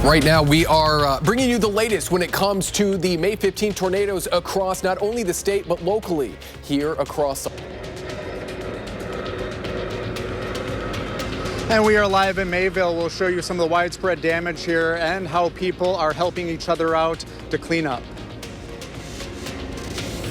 Right now, we are bringing you the latest when it comes to the May 15 tornadoes across not only the state, but locally here across. And we are live in Mayville. We'll show you some of the widespread damage here and how people are helping each other out to clean up.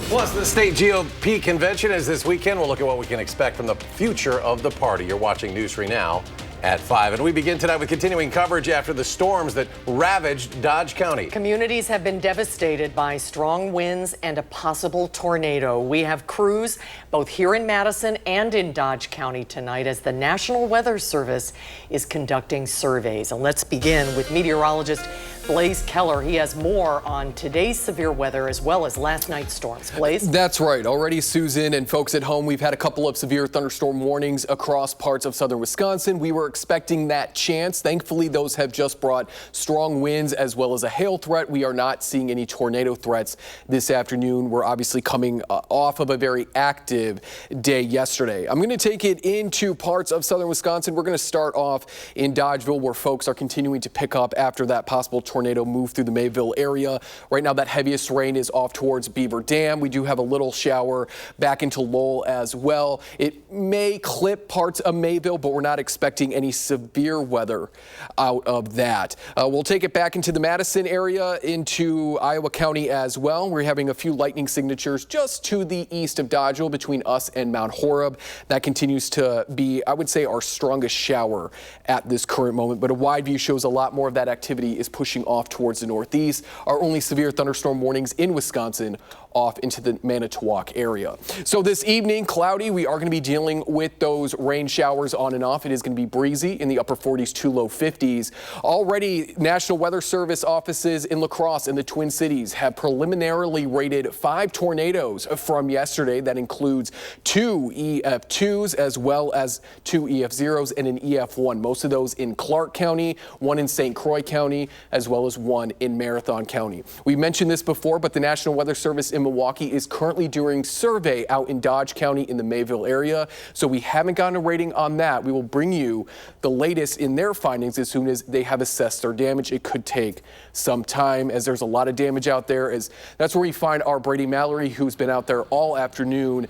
Plus, the state GOP convention is this weekend. We'll look at what we can expect from the future of the party. You're watching News 3 Now at 5. And we begin tonight with continuing coverage after the storms that ravaged Dodge County. Communities have been devastated by strong winds and a possible tornado. We have crews both here in Madison and in Dodge County tonight as the National Weather Service is conducting surveys. And let's begin with meteorologist Blaze Keller. He has more on today's severe weather as well as last night's storms. Blaze? That's right. Already, Susan and folks at home, we've had a couple of severe thunderstorm warnings across parts of southern Wisconsin. We were expecting that chance. Thankfully, those have just brought strong winds as well as a hail threat. We are not seeing any tornado threats this afternoon. We're obviously coming off of a very active day yesterday. I'm going to take it into parts of southern Wisconsin. We're going to start off in Dodgeville, where folks are continuing to pick up after that possible tornado move through the Mayville area. Right now, that heaviest rain is off towards Beaver Dam. We do have a little shower back into Lowell as well. It may clip parts of Mayville, but we're not expecting any severe weather out of that. We'll take it back into the Madison area, into Iowa County as well. We're having a few lightning signatures just to the east of Dodgeville between us and Mount Horeb. That continues to be, I would say, our strongest shower at this current moment, but a wide view shows a lot more of that activity is pushing off towards the northeast. Our only severe thunderstorm warnings in Wisconsin off into the Manitowoc area. So this evening, cloudy. We are going to be dealing with those rain showers on and off. It is going to be breezy in the upper 40s to low 50s. Already, National Weather Service offices in La Crosse and the Twin Cities have preliminarily rated 5 tornadoes from yesterday. That includes 2 EF2s as well as 2 EF0s and an EF1. Most of those in Clark County, 1 in St. Croix County, as well as 1 in Marathon County. We mentioned this before, but the National Weather Service in Milwaukee is currently doing survey out in Dodge County in the Mayville area. So we haven't gotten a rating on that. We will bring you the latest in their findings as soon as they have assessed their damage. It could take some time as there's a lot of damage out there. That's where we find our Brady Mallory, who's been out there all afternoon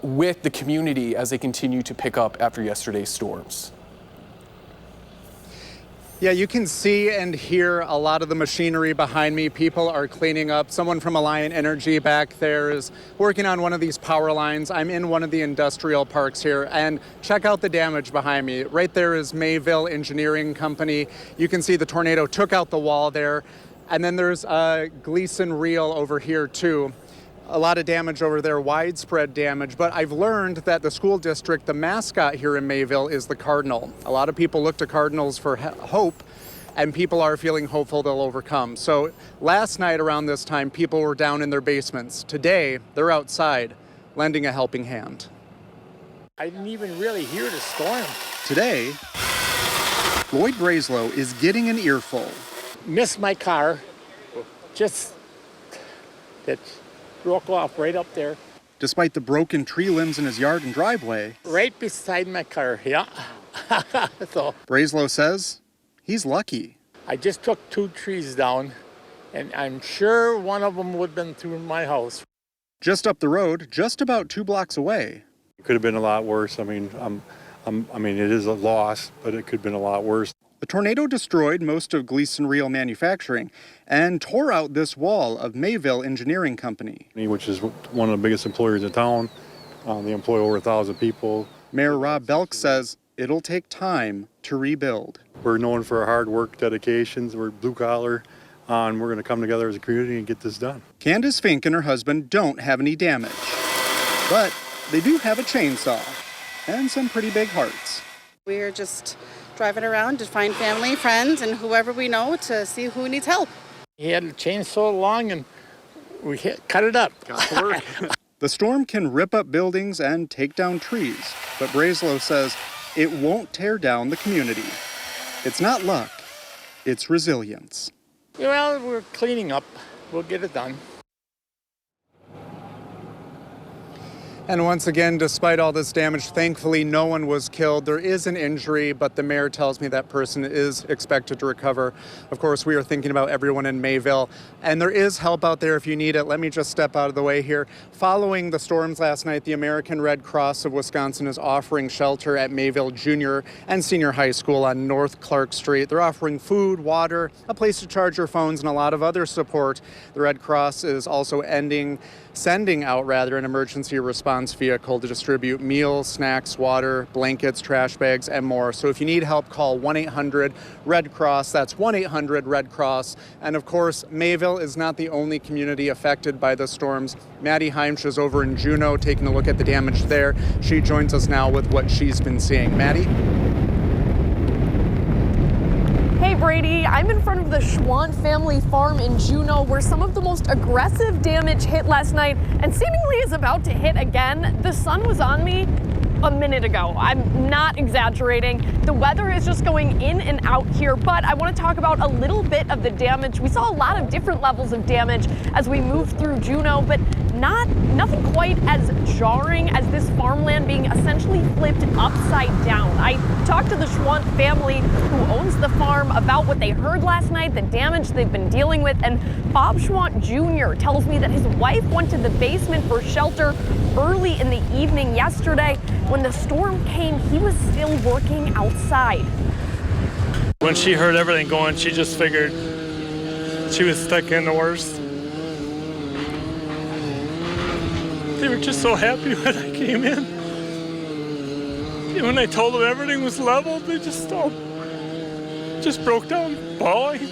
with the community as they continue to pick up after yesterday's storms. Yeah, you can see and hear a lot of the machinery behind me. People are cleaning up. Someone from Alliant Energy back there is working on one of these power lines. I'm in one of the industrial parks here, and check out the damage behind me. Right there is Mayville Engineering Company. You can see the tornado took out the wall there. And then there's Gleason Reel over here too. A lot of damage over there, widespread damage, but I've learned that the school district, the mascot here in Mayville is the Cardinal. A lot of people look to Cardinals for hope, and people are feeling hopeful they'll overcome. So last night around this time, people were down in their basements. Today, they're outside, lending a helping hand. I didn't even really hear the storm. Today, Lloyd Brazlow is getting an earful. Missed my car, just that broke off right up there. Despite the broken tree limbs in his yard and driveway. Right beside my car, yeah. So Brazlow says he's lucky. I just took 2 trees down, and I'm sure one of them would have been through my house. Just up the road, just about 2 blocks away. It could have been a lot worse. I mean, it is a loss, but it could have been a lot worse. The tornado destroyed most of Gleason Reel manufacturing and tore out this wall of Mayville Engineering Company, which is one of the biggest employers in town. They employ over 1,000 people. Mayor Rob Belk says it'll take time to rebuild. We're known for our hard work, dedications. We're blue collar, and we're going to come together as a community and get this done. Candace Fink and her husband don't have any damage, but they do have a chainsaw and some pretty big hearts. We're just driving around to find family, friends, and whoever we know to see who needs help. He had a chainsaw long, and we cut it up. Got to work. The storm can rip up buildings and take down trees, but Brazlow says it won't tear down the community. It's not luck, it's resilience. Well, we're cleaning up. We'll get it done. And once again, despite all this damage, thankfully no one was killed. There is an injury, but the mayor tells me that person is expected to recover. Of course, we are thinking about everyone in Mayville, and there is help out there if you need it. Let me just step out of the way here. Following the storms last night, the American Red Cross of Wisconsin is offering shelter at Mayville Junior and Senior High School on North Clark Street. They're offering food, water, a place to charge your phones, and a lot of other support. The Red Cross is also sending out an emergency response vehicle to distribute meals, snacks, water, blankets, trash bags, and more. So if you need help, call 1-800-RED-CROSS. That's 1-800-RED-CROSS. And of course, Mayville is not the only community affected by the storms. Maddie Heimsch is over in Juneau taking a look at the damage there. She joins us now with what she's been seeing. Maddie? Hey Brady, I'm in front of the Schwant family farm in Juneau where some of the most aggressive damage hit last night and seemingly is about to hit again. The sun was on me a minute ago. I'm not exaggerating. The weather is just going in and out here, but I want to talk about a little bit of the damage. We saw a lot of different levels of damage as we moved through Juneau, but nothing quite as jarring as this farmland being essentially flipped upside down. I talked to the Schwant family who owns the farm about what they heard last night, the damage they've been dealing with, and Bob Schwant Jr. tells me that his wife went to the basement for shelter early in the evening yesterday. When the storm came, he was still working outside. When she heard everything going, she just figured she was stuck in the worst. They were just so happy when I came in. And when I told them everything was leveled, they just broke down bawling.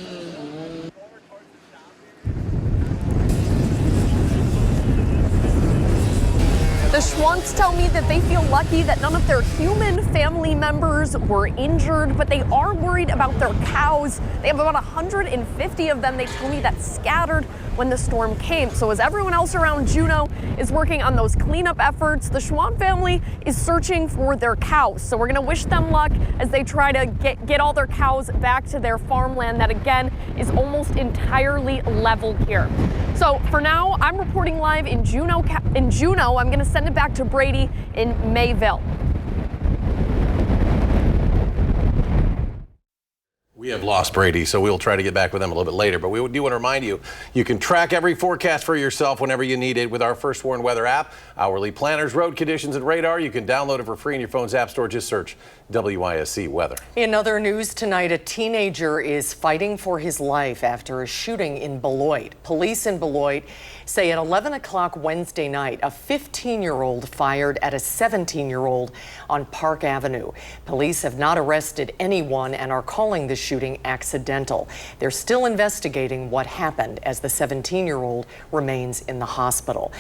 The Schwants tell me that they feel lucky that none of their human family members were injured, but they are worried about their cows. They have about 150 of them, they tell me, that scattered when the storm came. So as everyone else around Juneau is working on those cleanup efforts, the Schwant family is searching for their cows. So we're gonna wish them luck as they try to get all their cows back to their farmland that again is almost entirely leveled here. So for now, I'm reporting live in Juneau. I'm gonna send it back to Brady in Mayville. We have lost Brady, so we'll try to get back with them a little bit later. But we do want to remind you, you can track every forecast for yourself whenever you need it with our First Warn Weather app. Hourly planners, road conditions, and radar. You can download it for free in your phone's app store. Just search WISC Weather. In other news tonight, a teenager is fighting for his life after a shooting in Beloit. Police in Beloit say at 11 o'clock Wednesday night, a 15-year-old fired at a 17-year-old on Park Avenue. Police have not arrested anyone and are calling the shooting accidental. They're still investigating what happened as the 17-year-old remains in the hospital.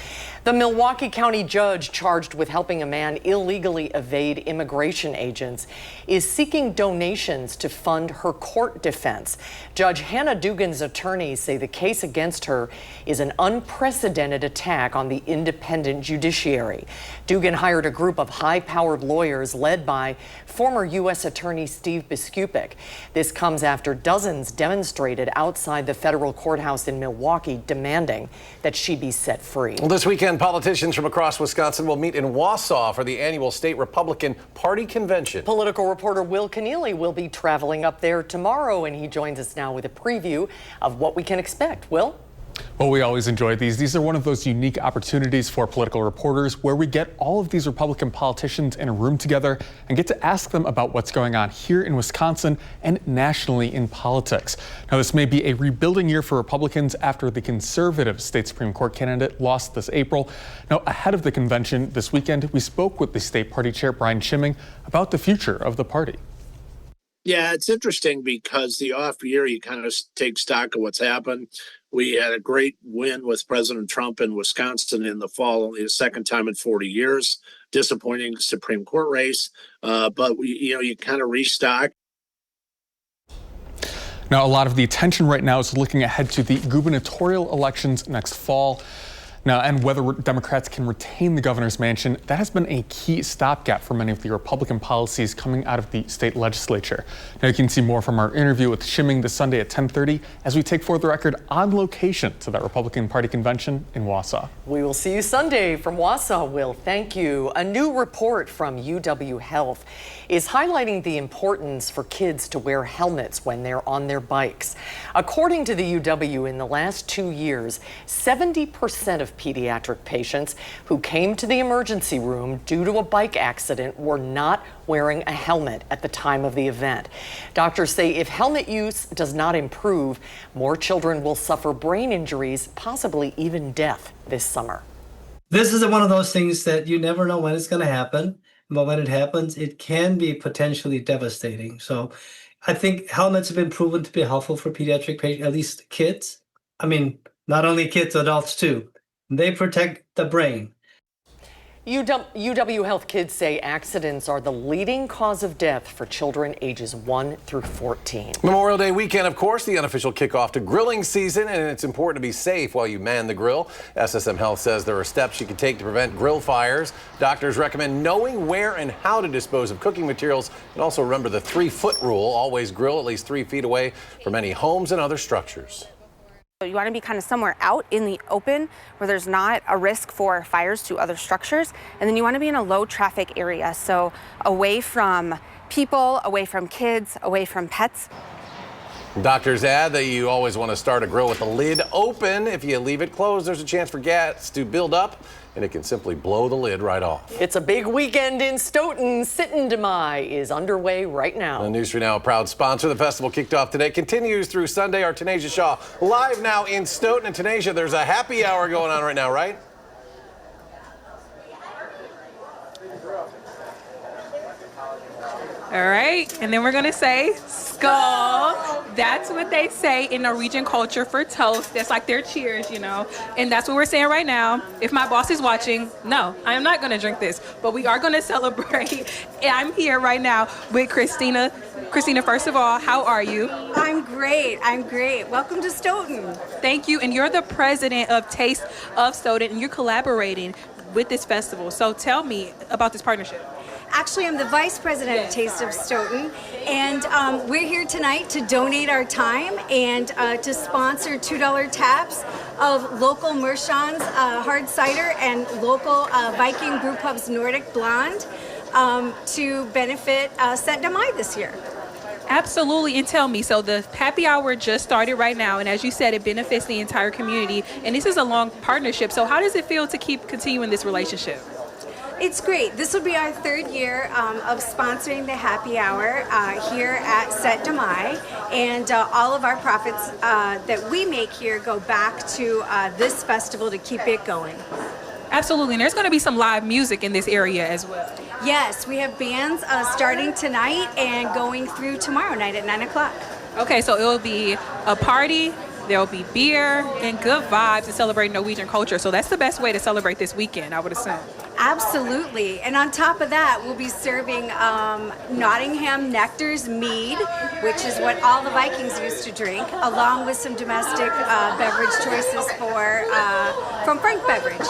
The Milwaukee County judge charged with helping a man illegally evade immigration agents is seeking donations to fund her court defense. Judge Hannah Dugan's attorneys say the case against her is an unprecedented attack on the independent judiciary. Dugan hired a group of high-powered lawyers led by former U.S. Attorney Steve Biskupik. This comes after dozens demonstrated outside the federal courthouse in Milwaukee demanding that she be set free. Well, this weekend, politicians from across Wisconsin will meet in Wausau for the annual state Republican Party convention. Political reporter Will Keneally will be traveling up there tomorrow, and he joins us now with a preview of what we can expect. Will? Well, we always enjoy these. These are one of those unique opportunities for political reporters where we get all of these Republican politicians in a room together and get to ask them about what's going on here in Wisconsin and nationally in politics. Now, this may be a rebuilding year for Republicans after the conservative state Supreme Court candidate lost this April. Now, ahead of the convention this weekend, we spoke with the state party chair, Brian Chimming, about the future of the party. Yeah, it's interesting because the off year, you kind of take stock of what's happened. We had a great win with President Trump in Wisconsin in the fall, only the second time in 40 years. Disappointing Supreme Court race, but you kind of restock. Now, a lot of the attention right now is looking ahead to the gubernatorial elections next fall. Now, and whether Democrats can retain the governor's mansion, that has been a key stopgap for many of the Republican policies coming out of the state legislature. Now, you can see more from our interview with Shimming this Sunday at 10:30 as we take forth the record on location to that Republican Party convention in Wausau. We will see you Sunday from Wausau, Will. Thank you. A new report from UW Health is highlighting the importance for kids to wear helmets when they're on their bikes. According to the UW, in the last 2 years, 70% of pediatric patients who came to the emergency room due to a bike accident were not wearing a helmet at the time of the event. Doctors say if helmet use does not improve, more children will suffer brain injuries, possibly even death this summer. This is one of those things that you never know when it's going to happen, but when it happens, it can be potentially devastating. So I think helmets have been proven to be helpful for pediatric patients, at least kids. I mean, not only kids, adults too. They protect the brain. UW Health kids say accidents are the leading cause of death for children ages 1 through 14. Memorial Day weekend, of course, the unofficial kickoff to grilling season, and it's important to be safe while you man the grill. SSM Health says there are steps you can take to prevent grill fires. Doctors recommend knowing where and how to dispose of cooking materials, and also remember the 3-foot rule. Always grill at least 3 feet away from any homes and other structures. You want to be kind of somewhere out in the open where there's not a risk for fires to other structures. And then you want to be in a low traffic area, so away from people, away from kids, away from pets. Doctors add that you always want to start a grill with the lid open. If you leave it closed, there's a chance for gas to build up, and it can simply blow the lid right off. It's a big weekend in Stoughton. Sitten de Mai is underway right now. The News 3 Now, a proud sponsor. The festival kicked off today, continues through Sunday. Our Tanasia Shaw live now in Stoughton. And Tanasia, there's a happy hour going on right now, right? All right, and then we're gonna say skull. That's what they say in Norwegian culture for toast. That's like their cheers, you know. And that's what we're saying right now. If my boss is watching, no, I am not gonna drink this, but we are gonna celebrate. And I'm here right now with Christina. Christina, first of all, how are you? I'm great. Welcome to Stoughton. Thank you. And you're the president of Taste of Stoughton, and you're collaborating with this festival. So tell me about this partnership. Actually, I'm the vice president of Taste of Stoughton, and we're here tonight to donate our time and to sponsor $2 taps of local Mershon's hard cider and local Viking Brew Pub's Nordic Blonde to benefit Sitten de Mai this year. Absolutely, and tell me, so the happy hour just started right now, and as you said, it benefits the entire community, and this is a long partnership, so how does it feel to keep continuing this relationship? It's great. This will be our 3rd year of sponsoring the happy hour here at Sitten de Mai, and all of our profits that we make here go back to this festival to keep it going. Absolutely, and there's going to be some live music in this area as well. Yes, we have bands starting tonight and going through tomorrow night at 9 o'clock. Okay, so it will be a party, there'll be beer, and good vibes to celebrate Norwegian culture. So that's the best way to celebrate this weekend, I would assume. Absolutely. And on top of that, we'll be serving Nottingham Nectar's mead, which is what all the Vikings used to drink, along with some domestic beverage choices from Frank Beverage.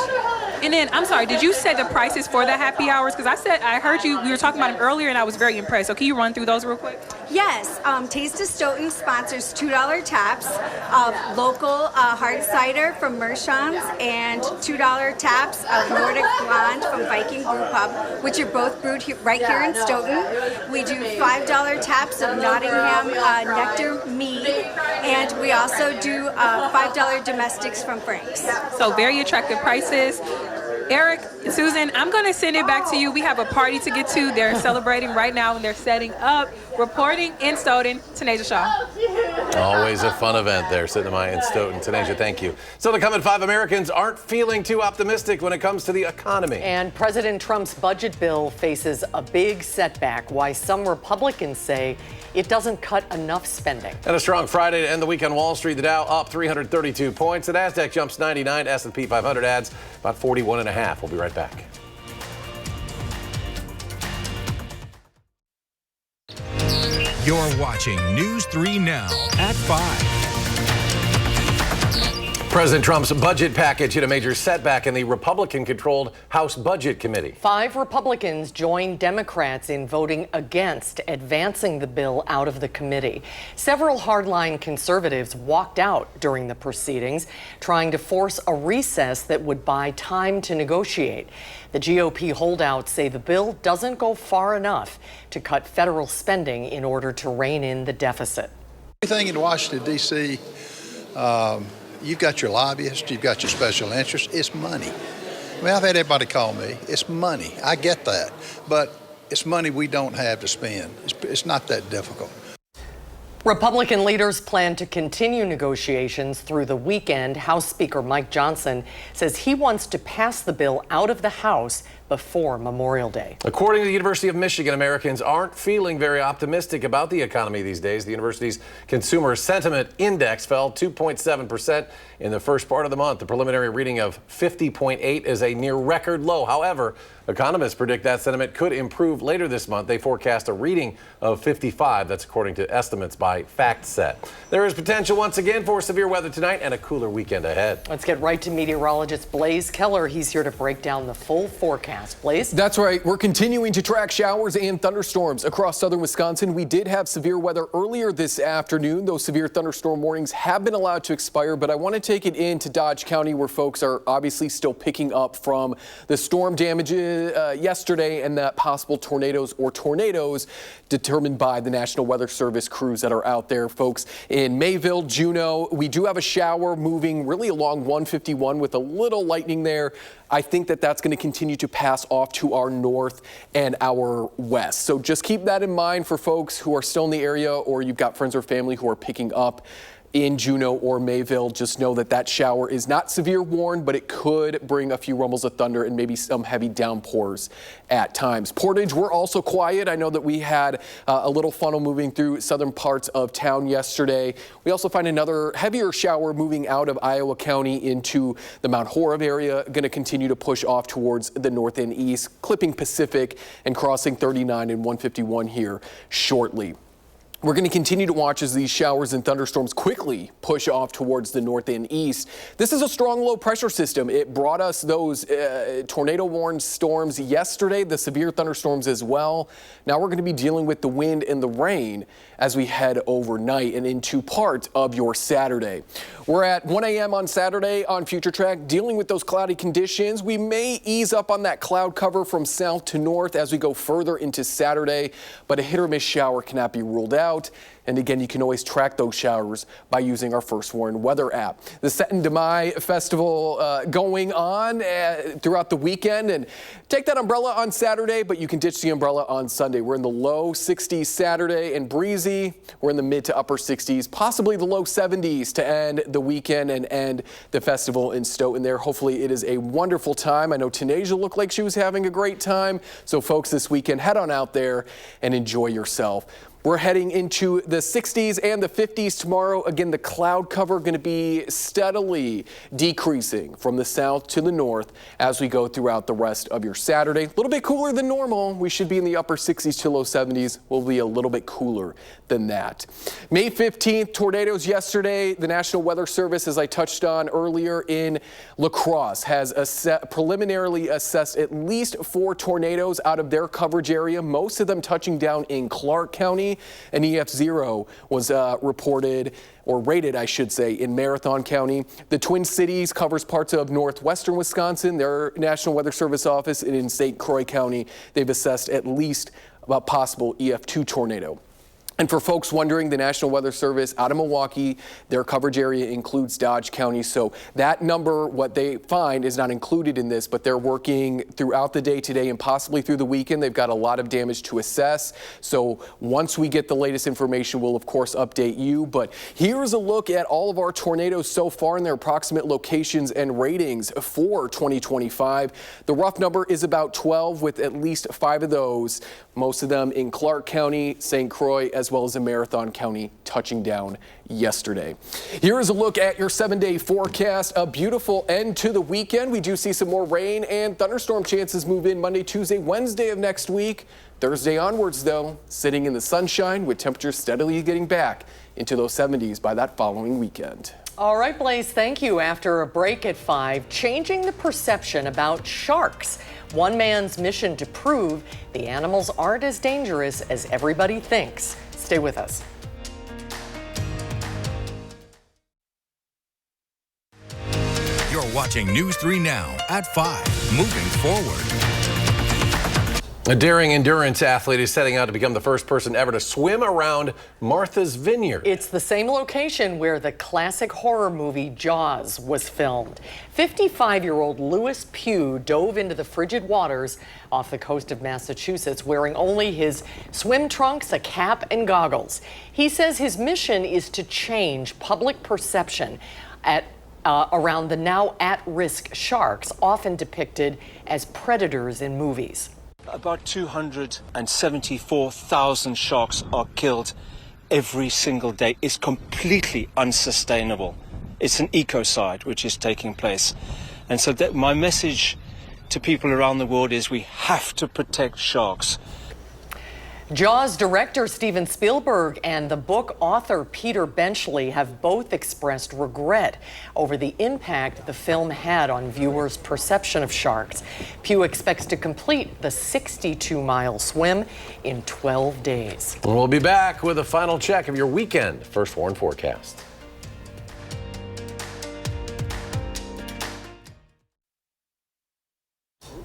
And then, I'm sorry, did you say the prices for the happy hours? Because I heard you, we were talking about them earlier, and I was very impressed. So can you run through those real quick? Yes, Taste of Stoughton sponsors $2 taps of local hard cider from Mershon's and $2 taps of Nordic Blonde from Viking Brew Pub, which are both brewed right here in Stoughton. We do $5 taps of Nottingham Nectar mead, and we also do $5 domestics from Frank's. So very attractive prices. Eric, Susan, I'm going to send it back to you. We have a party to get to. They're celebrating right now, and they're setting up. Reporting in Stoughton, Tanasia Shaw. Always a fun event there, Sitten de Mai in Stoughton. Tanasia, thank you. So the coming 5 Americans aren't feeling too optimistic when it comes to the economy. And President Trump's budget bill faces a big setback. Why some Republicans say it doesn't cut enough spending. And a strong Friday to end the week on Wall Street. The Dow up 332 points. The Nasdaq jumps 99. S&P 500 adds about 41.5. We'll be right back. You're watching News 3 Now at 5. President Trump's budget package hit a major setback in the Republican-controlled House Budget Committee. 5 Republicans joined Democrats in voting against advancing the bill out of the committee. Several hardline conservatives walked out during the proceedings, trying to force a recess that would buy time to negotiate. The GOP holdouts say the bill doesn't go far enough to cut federal spending in order to rein in the deficit. Everything in Washington, D.C., you've got your lobbyists, you've got your special interests. It's money. I mean, I've had everybody call me. It's money. I get that. But it's money we don't have to spend. It's not that difficult. Republican leaders plan to continue negotiations through the weekend. House Speaker Mike Johnson says he wants to pass the bill out of the House before Memorial Day. According to the University of Michigan, Americans aren't feeling very optimistic about the economy these days. The university's Consumer Sentiment Index fell 2.7% in the first part of the month. The preliminary reading of 50.8 is a near record low. However, economists predict that sentiment could improve later this month. They forecast a reading of 55. That's according to estimates by FactSet. There is potential once again for severe weather tonight and a cooler weekend ahead. Let's get right to meteorologist Blaze Keller. He's here to break down the full forecast. Blaze? That's right. We're continuing to track showers and thunderstorms across southern Wisconsin. We did have severe weather earlier this afternoon. Those severe thunderstorm warnings have been allowed to expire, but I want to take it into Dodge County, where folks are obviously still picking up from the storm damages yesterday and that possible tornadoes determined by the National Weather Service crews that are out there. Folks in Mayville, Juneau, we do have a shower moving really along 151 with a little lightning there. I think that that's going to continue to pass off to our north and our west. So just keep that in mind for folks who are still in the area, or you've got friends or family who are picking up in Juneau or Mayville. Just know that that shower is not severe warned, but it could bring a few rumbles of thunder and maybe some heavy downpours at times. Portage, we're also quiet. I know that we had a little funnel moving through southern parts of town yesterday. We also find another heavier shower moving out of Iowa County into the Mount Horeb area, going to continue to push off towards the north and east, clipping Pacific and crossing 39 and 151 here shortly. We're going to continue to watch as these showers and thunderstorms quickly push off towards the north and east. This is a strong low pressure system. It brought us those tornado-warned storms yesterday, the severe thunderstorms as well. Now we're going to be dealing with the wind and the rain as we head overnight and into part of your Saturday. We're at 1 a.m. on Saturday on Future Track dealing with those cloudy conditions. We may ease up on that cloud cover from south to north as we go further into Saturday, but a hit or miss shower cannot be ruled out. And again, you can always track those showers by using our First Warn weather app. The Seton Demai Festival going on throughout the weekend, and take that umbrella on Saturday, but you can ditch the umbrella on Sunday. We're in the low 60s Saturday and breezy. We're in the mid to upper 60s, possibly the low 70s to end the weekend and end the festival in Stoughton there. Hopefully it is a wonderful time. I know Tanasia looked like she was having a great time. So folks, this weekend, head on out there and enjoy yourself. We're heading into the 60s and the 50s tomorrow. Again, the cloud cover going to be steadily decreasing from the south to the north as we go throughout the rest of your Saturday. A little bit cooler than normal. We should be in the upper 60s to low 70s. We'll be a little bit cooler than that. May 15th, tornadoes yesterday. The National Weather Service, as I touched on earlier in La Crosse, has preliminarily assessed at least 4 tornadoes out of their coverage area, most of them touching down in Clark County. An EF0 was reported, or rated, I should say, in Marathon County. The Twin Cities covers parts of northwestern Wisconsin. Their National Weather Service office, and in St. Croix County, they've assessed at least a possible EF2 tornado. And for folks wondering, the National Weather Service out of Milwaukee, their coverage area includes Dodge County. So that number, what they find, is not included in this, but they're working throughout the day today and possibly through the weekend. They've got a lot of damage to assess. So once we get the latest information, we'll of course update you. But here's a look at all of our tornadoes so far and their approximate locations and ratings for 2025. The rough number is about 12, with at least 5 of those, most of them in Clark County, St. Croix, as well as in Marathon County, touching down yesterday. Here is a look at your 7-day forecast. A beautiful end to the weekend. We do see some more rain and thunderstorm chances move in Monday, Tuesday, Wednesday of next week. Thursday onwards, though, sitting in the sunshine with temperatures steadily getting back into those 70s by that following weekend. All right, Blaze, thank you. After a break at 5, changing the perception about sharks. One man's mission to prove the animals aren't as dangerous as everybody thinks. Stay with us. You're watching News 3 Now at 5, moving forward. A daring endurance athlete is setting out to become the first person ever to swim around Martha's Vineyard. It's the same location where the classic horror movie Jaws was filmed. 55-year-old Lewis Pugh dove into the frigid waters off the coast of Massachusetts wearing only his swim trunks, a cap, and goggles. He says his mission is to change public perception around the now at-risk sharks, often depicted as predators in movies. About 274,000 sharks are killed every single day. It's completely unsustainable. It's an ecocide which is taking place. And so my message to people around the world is we have to protect sharks. Jaws director Steven Spielberg and the book author Peter Benchley have both expressed regret over the impact the film had on viewers' perception of sharks. Pugh expects to complete the 62-mile swim in 12 days. We'll be back with a final check of your weekend First Warn forecast.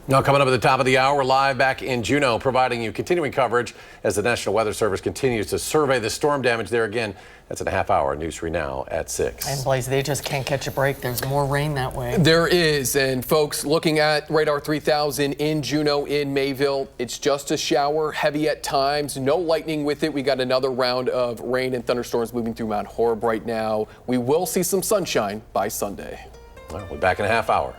Now, coming up at the top of the hour, live back in Juneau, providing you continuing coverage as the National Weather Service continues to survey the storm damage there again. That's in a half hour. News 3 Now at 6. And Blaze, they just can't catch a break. There's more rain that way. There is. And folks, looking at radar 3000 in Juneau, in Mayville, it's just a shower, heavy at times, no lightning with it. We got another round of rain and thunderstorms moving through Mount Horeb right now. We will see some sunshine by Sunday. Well, we'll be back in a half hour.